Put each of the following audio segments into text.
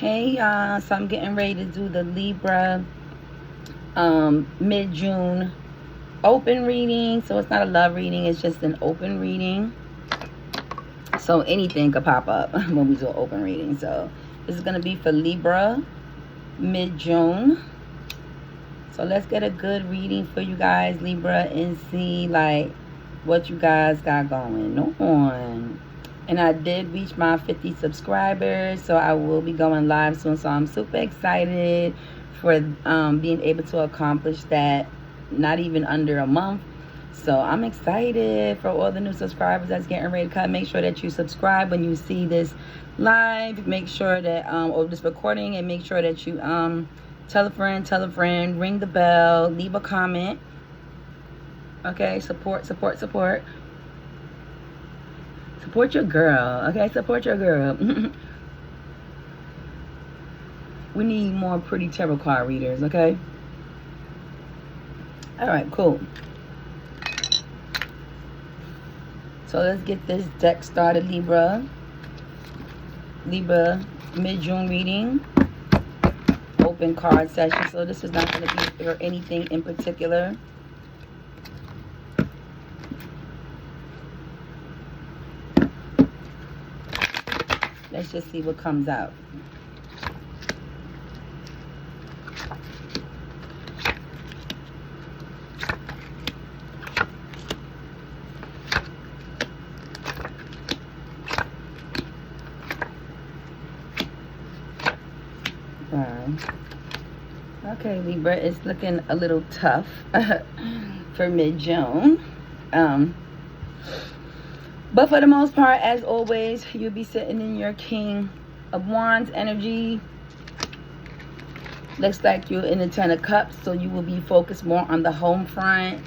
Hey y'all, so I'm getting ready to do the Libra mid-June open reading. So it's not a love reading, it's just an open reading. So anything could pop up when we do an open reading. So this is going to be for Libra mid-June. So let's get a good reading for you guys, Libra, and see like what you guys got going on. And I did reach my 50 subscribers, so I will be going live soon. So I'm super excited for being able to accomplish that, not even under a month. So I'm excited for all the new subscribers that's getting ready to come. Make sure that you subscribe when you see this live. Make sure that, or this recording, and make sure that you tell a friend, ring the bell, leave a comment. Okay, support. Support your girl, okay? Support your girl. We need more pretty tarot card readers, okay? All right, cool. So let's get this deck started, Libra. Libra mid-June reading. Open card session. So this is not going to be for anything in particular. Let's just see what comes out. Okay, Libra, it's looking a little tough for mid-June. But for the most part, as always, you'll be sitting in your King of Wands energy. Looks like you're in the Ten of Cups, so you will be focused more on the home front.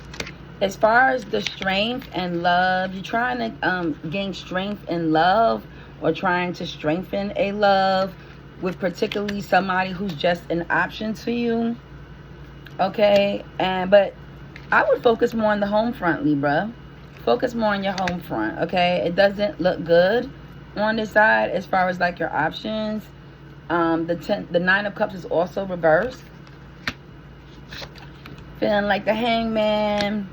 As far as the strength and love, you're trying to gain strength in love, or trying to strengthen a love with particularly somebody who's just an option to you. Okay, but I would focus more on the home front, Libra. Focus more on your home front, okay? It doesn't look good on this side as far as like your options. The Nine of Cups is also reversed. Feeling like the Hangman.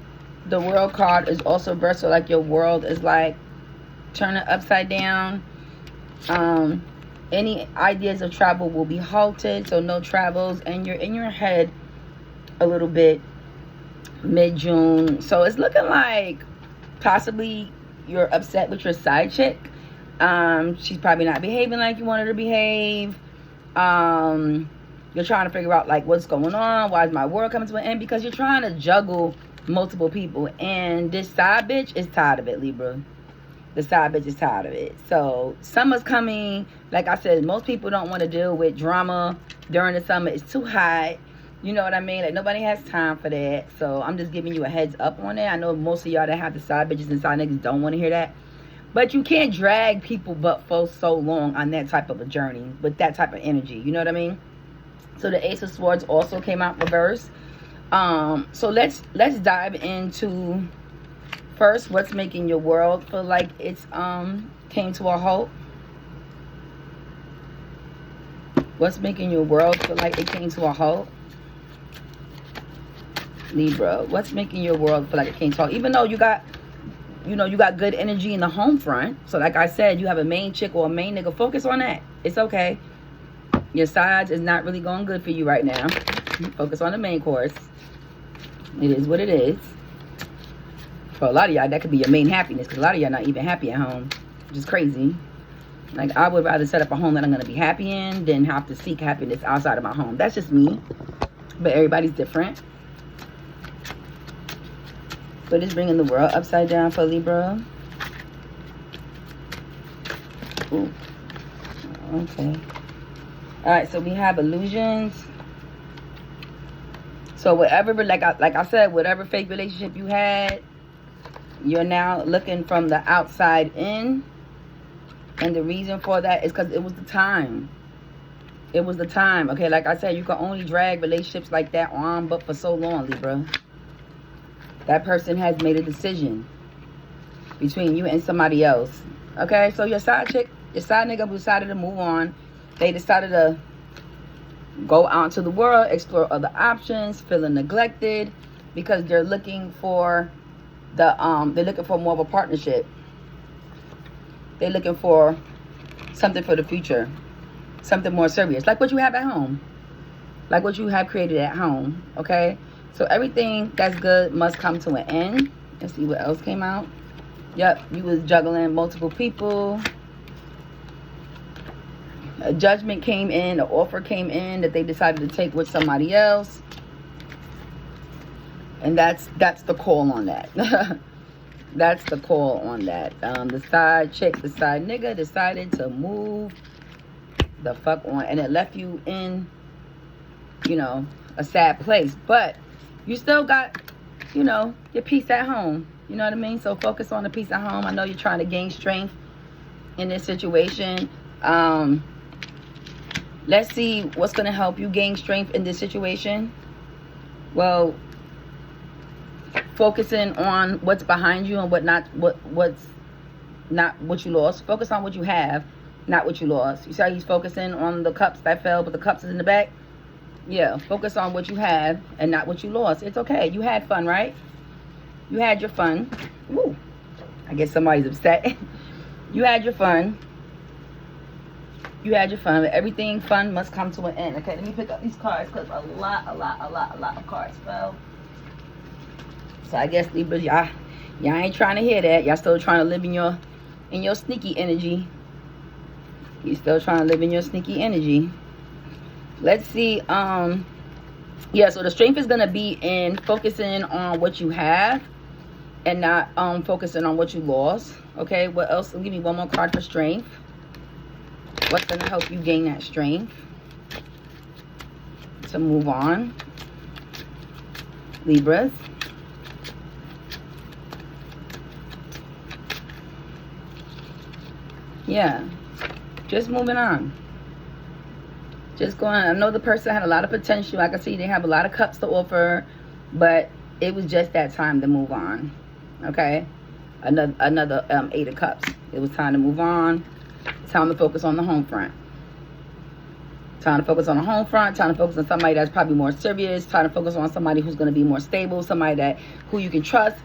The World card is also reversed, so like your world is like turning upside down. Any ideas of travel will be halted, so no travels, and you're in your head a little bit mid-June. So it's looking like possibly you're upset with your side chick. She's probably not behaving like you want her to behave. You're trying to figure out like what's going on. Why is my world coming to an end? Because you're trying to juggle multiple people, and this side bitch is tired of it, Libra. The side bitch is tired of it. So summer's coming. Like I said, most people don't want to deal with drama during the summer. It's too hot. You know what I mean? Like, nobody has time for that. So I'm just giving you a heads up on it. I know most of y'all that have the side bitches and side niggas don't want to hear that. But you can't drag people but for so long on that type of a journey with that type of energy. You know what I mean? So the Ace of Swords also came out reversed. So let's dive into first what's making your world feel like it's came to a halt. What's making your world feel like it came to a halt? Libra, what's making your world feel like it came to a halt? Even though you got, you got good energy in the home front. So like I said, you have a main chick or a main nigga. Focus on that. It's okay. Your sides is not really going good for you right now. Focus on the main course. It is what it is. For a lot of y'all, that could be your main happiness, because a lot of y'all not even happy at home, which is crazy. Like, I would rather set up a home that I'm going to be happy in than have to seek happiness outside of my home. That's just me. But everybody's different. But it's bringing the world upside down for Libra. Ooh. Okay. Alright, so we have illusions. So whatever, like I said, whatever fake relationship you had, you're now looking from the outside in. And the reason for that is because it was the time. It was the time. Okay, like I said, you can only drag relationships like that on but for so long, Libra. That person has made a decision between you and somebody else. Okay, so your side chick, your side nigga who decided to move on, They decided to go out into the world, explore other options, feeling neglected, because they're looking for they're looking for more of a partnership. They're looking for something for the future, something more serious, like what you have at home, like what you have created at home. Okay, so everything that's good must come to an end. Let's see what else came out. Yep, you was juggling multiple people. A judgment came in, an offer came in that they decided to take with somebody else. And that's the call on that. That's the call on that. The side chick, the side nigga decided to move the fuck on. And it left you in, you know, a sad place. But you still got, you know, your peace at home. You know what I mean? So focus on the peace at home. I know you're trying to gain strength in this situation. Let's see what's going to help you gain strength in this situation. Well, focusing on what's behind you and what's not what you lost. Focus on what you have, not what you lost. You see how he's focusing on the cups that fell, but the cups is in the back? Yeah, focus on what you have and not what you lost. It's okay. You had fun, right? You had your fun. Woo. I guess somebody's upset. You had your fun. You had your fun. But everything fun must come to an end. Okay, let me pick up these cards because a lot of cards fell. So I guess Libras, y'all ain't trying to hear that. Y'all still trying to live in your sneaky energy. You still trying to live in your sneaky energy. Let's see. Yeah, so the strength is gonna be in focusing on what you have and not focusing on what you lost. Okay, what else? Give me one more card for strength. What's gonna help you gain that strength to move on, Libras? Yeah, just moving on. Just going. I know the person had a lot of potential. I can see they have a lot of cups to offer, but it was just that time to move on. Okay, another 8 of cups. It was time to move on. Time to focus on the home front. Time to focus on the home front. Time to focus on somebody that's probably more serious. Time to focus on somebody who's going to be more stable. Somebody who you can trust.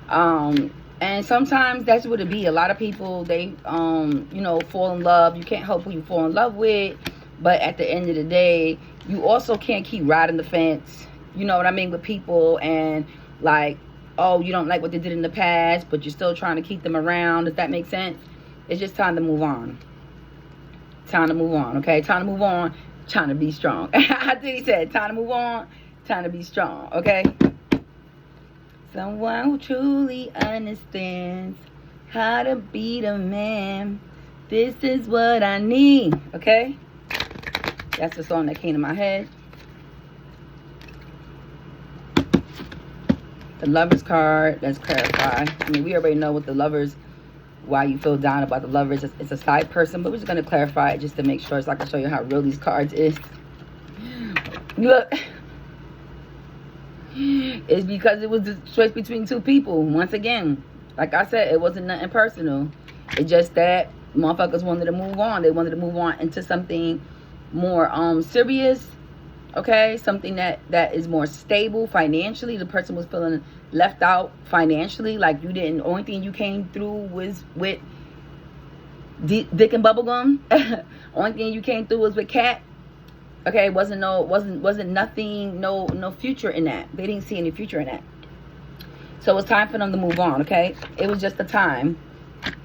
And sometimes that's what it be. A lot of people, they, you know, fall in love. You can't help who you fall in love with. But at the end of the day, you also can't keep riding the fence. You know what I mean? With people and like, oh, you don't like what they did in the past, but you're still trying to keep them around. Does that make sense? It's just time to move on. Time to move on, okay? Time to move on. Trying to be strong. I think he said, time to move on. Time to be strong, okay? Someone who truly understands how to be the man. This is what I need, okay? That's the song that came to my head. The Lovers card, let's clarify. I mean, we already know what the Lovers, why you feel down about the Lovers. It's a side person, but we're just going to clarify it just to make sure so I can show you how real these cards is. Look. It's because it was the choice between two people. Once again, like I said, it wasn't nothing personal. It's just that motherfuckers wanted to move on. They wanted to move on into something more serious, okay? Something that is more stable financially. The person was feeling left out financially, like you didn't. Only thing you came through was with dick and bubblegum. Only thing you came through was with cat. Okay, wasn't nothing, no future in that. They didn't see any future in that. So it's time for them to move on, okay? It was just a time.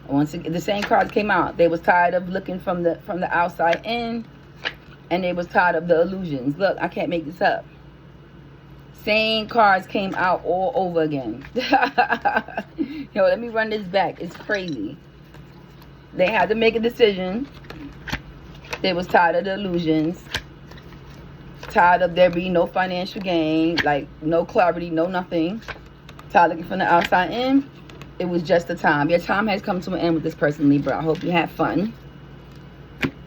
Once again, the same cards came out. They was tired of looking from the outside in, and they was tired of the illusions. Look, I can't make this up. Same cards came out all over again. Yo, let me run this back. It's crazy. They had to make a decision. They was tired of the illusions. Tired of there being no financial gain, like no clarity, no nothing. Tired of looking from the outside in. It was just the time. Your time has come to an end with this person, Libra. I hope you had fun.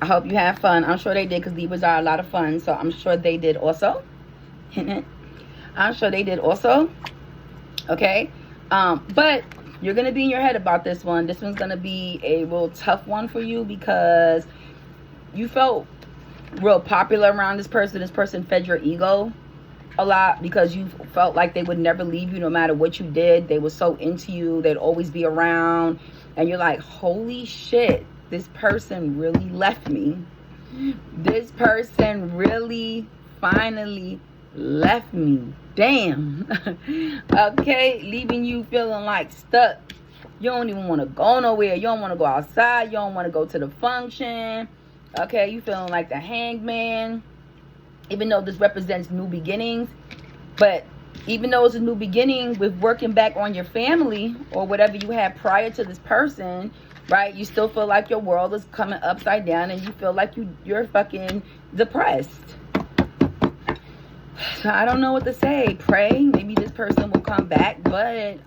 I hope you had fun. I'm sure they did, because Libras are a lot of fun. So I'm sure they did also. I'm sure they did also. Okay. But you're going to be in your head about this one. This one's going to be a real tough one for you, because you felt real popular around this person. This person fed your ego a lot because you felt like they would never leave you no matter what you did. They were so into you. They'd always be around. And you're like, holy shit, this person really left me. This person really finally left me. Damn. Okay, leaving you feeling like stuck. You don't even want to go nowhere. You don't want to go outside. You don't want to go to the function. Okay, you feeling like the hangman. Even though this represents new beginnings. But even though it's a new beginning with working back on your family or whatever you had prior to this person, right? You still feel like your world is coming upside down and you feel like you're fucking depressed. So I don't know what to say. Pray. Maybe this person will come back. But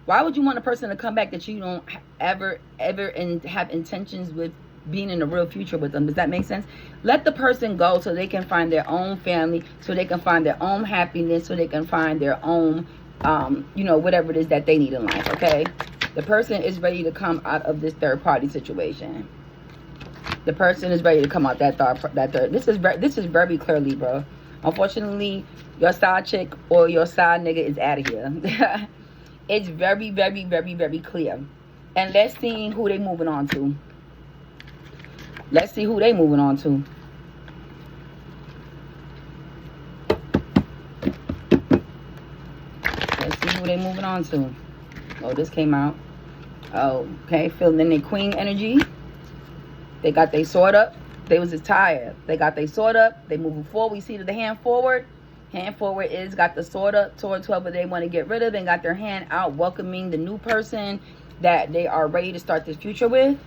why would you want a person to come back that you don't ever have intentions with being in a real future with them? Does that make sense? Let the person go so they can find their own family, so they can find their own happiness, so they can find their own, whatever it is that they need in life, okay? The person is ready to come out of this third party situation. The person is ready to come out that third. This is very clear, Libra. Unfortunately, your side chick or your side nigga is out of here. It's very, very, very, very clear. And let's see who they moving on to. Let's see who they moving on to. Let's see who they moving on to. Oh, this came out. Oh, okay. Feeling their queen energy. They got their sword up. They was just tired. They got their sword up. They moving forward. We see the hand forward. Hand forward is got the sword up towards whoever they want to get rid of and got their hand out welcoming the new person that they are ready to start this future with.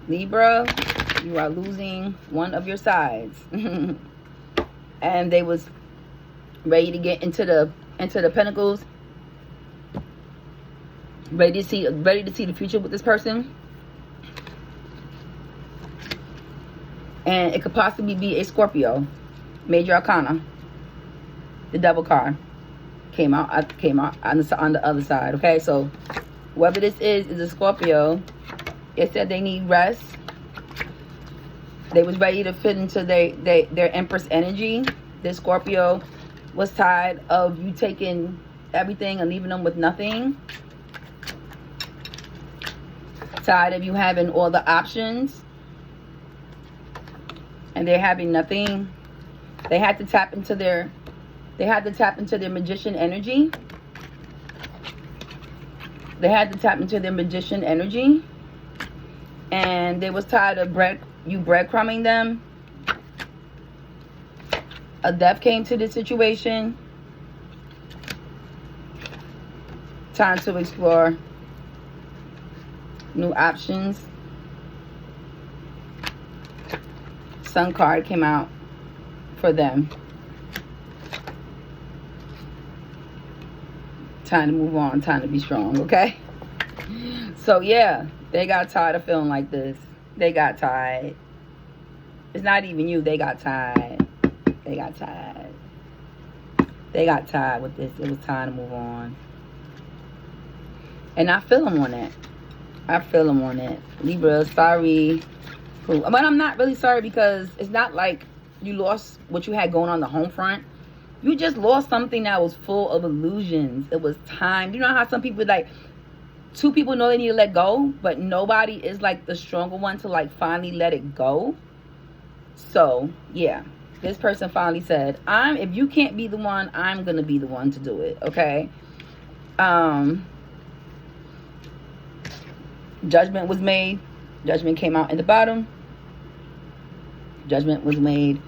Libra, you are losing one of your sides. And they was ready to get into the pentacles. Ready to see the future with this person. And it could possibly be a Scorpio. Major Arcana. The Devil card came out on the other side. Okay, so whoever this is a Scorpio. It said they need rest. They was ready to fit into their Empress energy. This Scorpio was tired of you taking everything and leaving them with nothing. Tired of you having all the options and they're having nothing. They had to tap into their magician energy. They had to tap into their magician energy. And they was tired of breadcrumbing them. A death came to this situation. Time to explore new options. Sun card came out for them. Time to move on. Time to be strong, okay? So, yeah. They got tired of feeling like this. They got tired. It's not even you. They got tired. They got tired. They got tired with this. It was time to move on. And I feel them on that. I feel them on that. Libra, sorry. But I'm not really sorry because it's not like you lost what you had going on the home front. You just lost something that was full of illusions. It was time. You know how some people like... Two people know they need to let go, but nobody is like the stronger one to like finally let it go. So, yeah. This person finally said, if you can't be the one, I'm going to be the one to do it. Okay. Judgment was made. Judgment came out in the bottom. Judgment was made.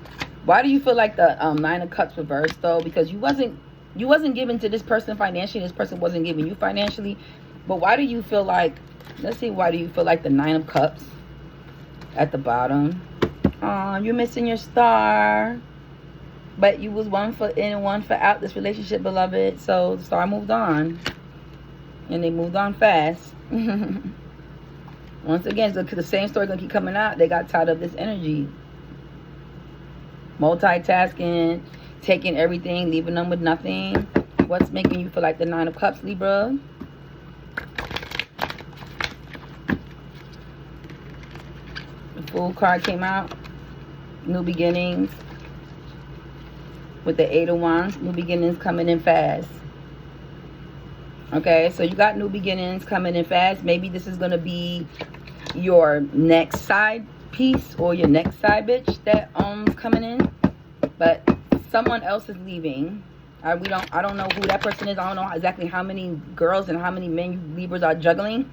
Why do you feel like the Nine of Cups reversed though? Because you wasn't given to this person financially. This person wasn't giving you financially. But why do you feel like, let's see, why do you feel like the Nine of Cups at the bottom? Oh, you're missing your star. But you was one foot in and one foot out this relationship, beloved. So the star moved on. And they moved on fast. Once again, the same story going to keep coming out. They got tired of this energy. Multitasking, taking everything, leaving them with nothing. What's making you feel like the Nine of Cups, Libra? Fool card came out. New beginnings. With the 8 of Wands, new beginnings coming in fast. Okay, so you got new beginnings coming in fast. Maybe this is going to be your next side piece or your next side bitch that coming in. But someone else is leaving. I don't know who that person is. I don't know exactly how many girls and how many men you Libras are juggling.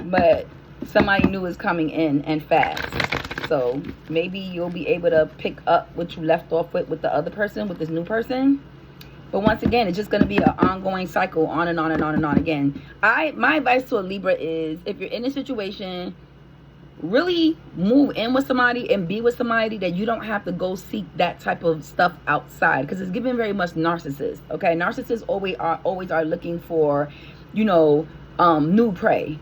But somebody new is coming in and fast. So maybe you'll be able to pick up what you left off with the other person, with this new person. But once again, it's just going to be an ongoing cycle, on and on and on and on again. My advice to a Libra is, if you're in a situation, really move in with somebody and be with somebody that you don't have to go seek that type of stuff outside, because it's given very much narcissists. Okay, narcissists always are looking for, you know, new prey.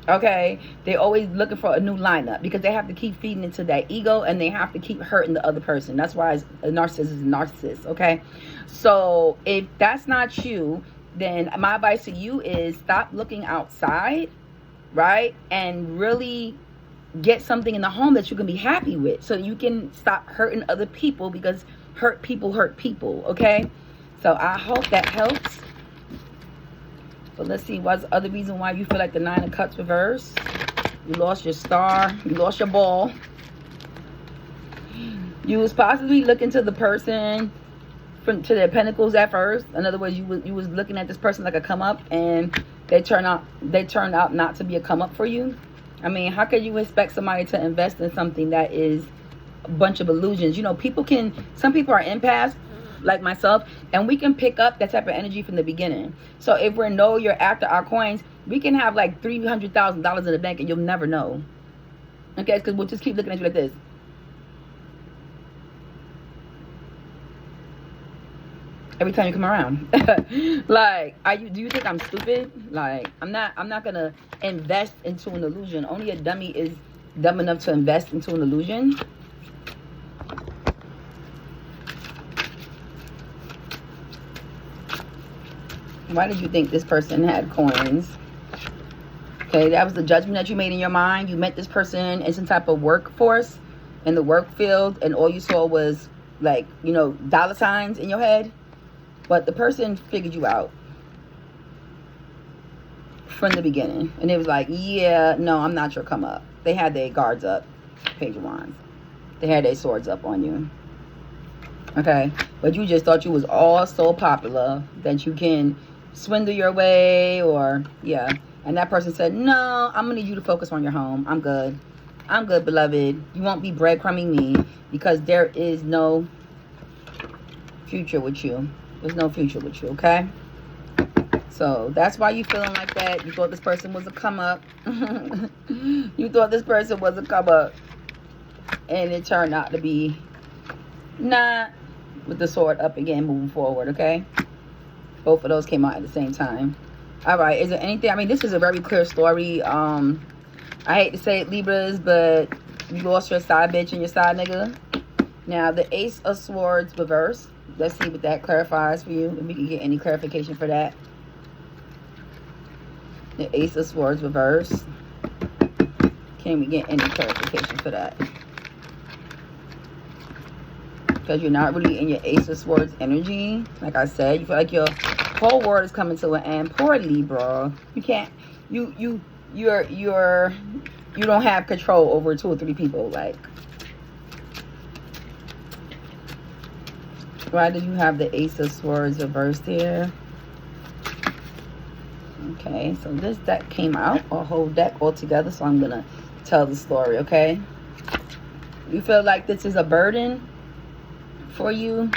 Okay, they're always looking for a new lineup because they have to keep feeding into that ego and they have to keep hurting the other person. That's why a narcissist is a narcissist. Okay, so if that's not you, then my advice to you is stop looking outside, right? And really get something in the home that you can be happy with, so you can stop hurting other people, because hurt people, okay? So I hope that helps. But let's see, what's the other reason why you feel like the 9 of Cups reverse? You lost your star. You lost your ball. You was possibly looking to the person, to their pentacles at first. In other words, you was looking at this person like a come up, and they turned out not to be a come up for you. I mean, how could you expect somebody to invest in something that is a bunch of illusions? You know, some people are empaths, like myself, and we can pick up that type of energy from the beginning. So if we know you're after our coins, we can have like $300,000 in the bank and you'll never know. Okay, because we'll just keep looking at you like this. Every time you come around. Like, do you think I'm stupid? Like, I'm not gonna invest into an illusion. Only a dummy is dumb enough to invest into an illusion. Why did you think this person had coins? Okay, that was the judgment that you made in your mind. You met this person in some type of workforce, in the work field, and all you saw was, like, you know, dollar signs in your head. But the person figured you out from the beginning. And it was like, yeah, no, I'm not your come up. They had their guards up. Page of Wands. They had their swords up on you. Okay? But you just thought you was all so popular that you can swindle your way, or, yeah. And that person said, no, I'm going to need you to focus on your home. I'm good. I'm good, beloved. You won't be breadcrumbing me, because there is no future with you. There's no future with you, okay? So that's why you feeling like that. You thought this person was a come up. You thought this person was a come up. And it turned out to be not, with the sword up again, moving forward, okay? Both of those came out at the same time. All right, is there anything? I mean, this is a very clear story. I hate to say it, Libras, but you lost your side bitch and your side nigga. Now, the Ace of Swords reverse. Let's see what that clarifies for you. If we can get any clarification for that. The Ace of Swords reverse. Can we get any clarification for that? Because you're not really in your Ace of Swords energy. Like I said, you feel like your whole world is coming to an end. Poor Libra. You can't. You don't have control over 2 or 3 people. Like, why do you have the Ace of Swords reversed here? Okay, so this deck came out, a whole deck all together, so I'm gonna tell the story, okay? You feel like this is a burden for you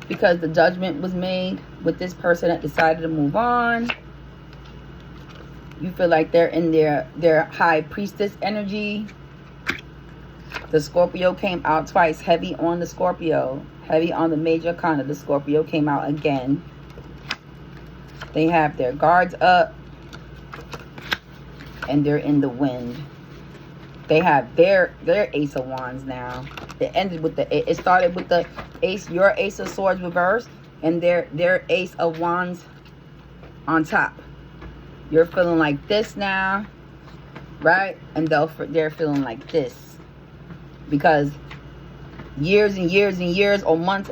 because the judgment was made with this person that decided to move on. You feel like they're in their high priestess energy. The Scorpio came out twice, heavy on the Scorpio, heavy on the major arcana. The Scorpio came out again. They have their guards up and they're in the wind. They have their Ace of Wands now. It started with the Ace, your Ace of Swords reversed, and their Ace of Wands on top. You're feeling like this now. right? And they're feeling like this because years and years and years, or months,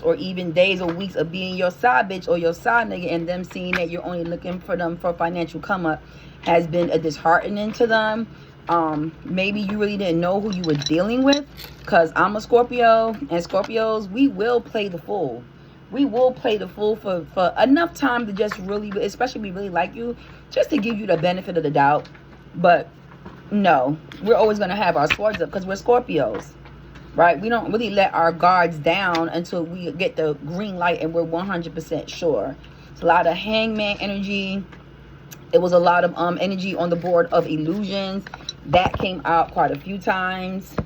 or even days or weeks of being your side bitch or your side nigga, and them seeing that you're only looking for them for financial come up has been a disheartening to them. Maybe you really didn't know who you were dealing with, because I'm a Scorpio, and Scorpios, we will play the fool. We will play the fool for enough time to just really, especially if we really like you, just to give you the benefit of the doubt. But no, we're always going to have our swords up because we're Scorpios, right? We don't really let our guards down until we get the green light and we're 100% sure. It's a lot of hangman energy. It was a lot of energy on the board of illusions. That came out quite a few times.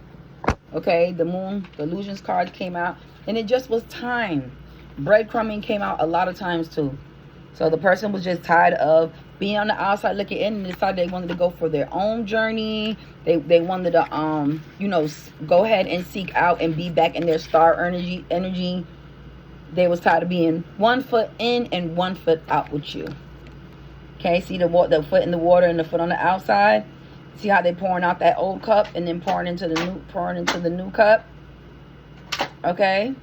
Okay, the moon, the illusions card came out. And it just was time. Breadcrumbing came out a lot of times too. So the person was just tired of being on the outside looking in and decided they wanted to go for their own journey. They wanted to, you know, go ahead and seek out and be back in their star energy. They was tired of being 1 foot in and 1 foot out with you. Okay, see the foot in the water and the foot on the outside. See how they pouring out that old cup and then pouring into the new cup. Okay,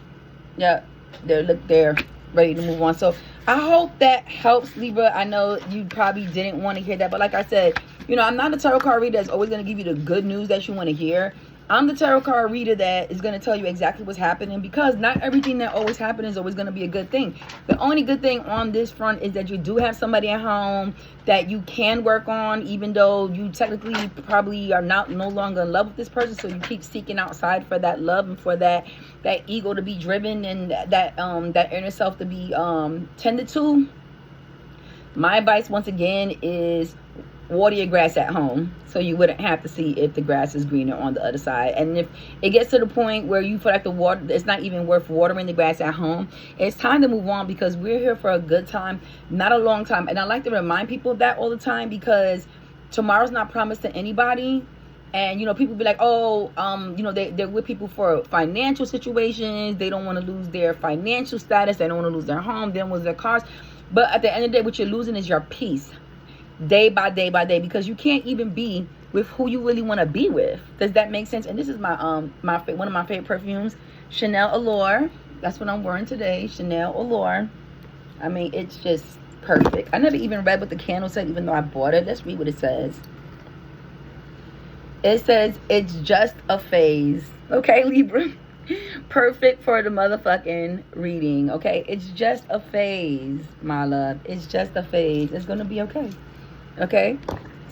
yeah, they're ready to move on. So I hope that helps, Libra. I know you probably didn't want to hear that, but like I said, you know, I'm not a tarot card reader that's always going to give you the good news that you want to hear. I'm the tarot card reader that is going to tell you exactly what's happening, because not everything that always happens is always going to be a good thing. The only good thing on this front is that you do have somebody at home that you can work on, even though you technically probably are no longer in love with this person. So you keep seeking outside for that love and for that ego to be driven and that inner self to be tended to. My advice once again is water your grass at home, so you wouldn't have to see if the grass is greener on the other side. And if it gets to the point where you feel like the water, it's not even worth watering the grass at home, it's time to move on, because we're here for a good time, not a long time. And I like to remind people of that all the time, because tomorrow's not promised to anybody. And, you know, people be like, oh, you know, they're with people for financial situations. They don't want to lose their financial status. They don't want to lose their home. They don't lose their cars. But at the end of the day, what you're losing is your peace. Day by day by day, because you can't even be with who you really want to be with. Does that make sense? And this is my one of my favorite perfumes, Chanel Allure. That's what I'm wearing today, Chanel Allure. I mean, it's just perfect. I never even read what the candle said, even though I bought it. Let's read what it says. It says, it's just a phase. Okay, Libra. Perfect for the motherfucking reading. Okay, it's just a phase, my love. It's just a phase. It's gonna be okay. Okay,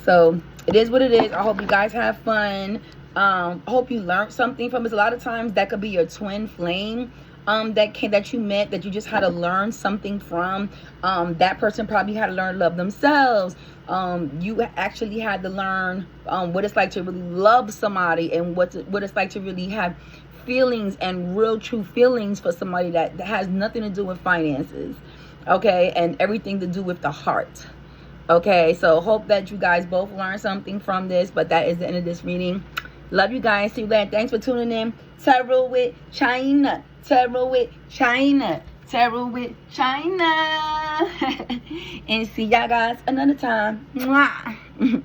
so it is what it is. I hope you guys have fun. I hope you learned something from this. A lot of times that could be your twin flame that you met, that you just had to learn something from. That person probably had to learn to love themselves. You actually had to learn what it's like to really love somebody, and what it's like to really have feelings and real true feelings for somebody that has nothing to do with finances. Okay, and everything to do with the heart. Okay, so hope that you guys both learned something from this. But that is the end of this reading. Love you guys. See you later. Thanks for tuning in. Tarot with China. Tarot with China. Tarot with China. And see y'all guys another time. Mwah.